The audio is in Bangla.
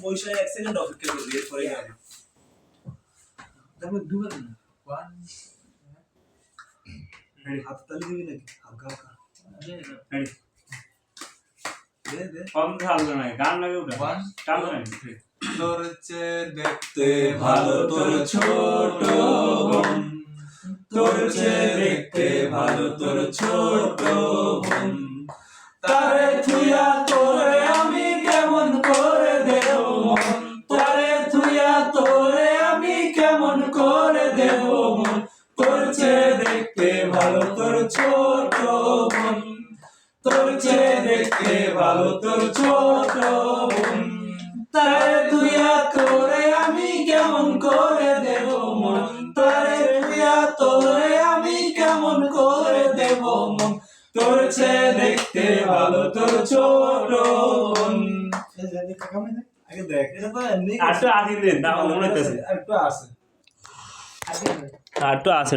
পয়সায় 1 সেকেন্ড অপেক্ষা করবি এরপরে যাবে তারপর দুবার না ওয়ান হাত তালি দিবি নাকি হালকা হালকা দে কম ভালো না গান লাগে ওটা ওয়ান গান লাগে তোর চেয়ে দেখতে ভালো তোর ছোট বোন তোর চেয়ে দেখতে ভালো তোর ছোট বোন তারে থুইয়া তোরে আমি কেমন করে দেব মন তারে থুইয়া তোরে আমি কেমন করে দেব মন তোর চেয়ে দেখতে ভালো তোর ছোট বোন তোর চেয়ে দেখতে ভালো তোর ছোট বোন তারে থুইয়া তোরে আমি কেমন করে দেব মন তারে থুইয়া তোরে আমি কেমন করে দেব মন তোর চেয়ে দেখতে ভালো তোর ছোট বোন আগে দেখ এটা তো এমনি আর তো আদি দিন না মনে হইতেছে একটু আছে আর তো আছে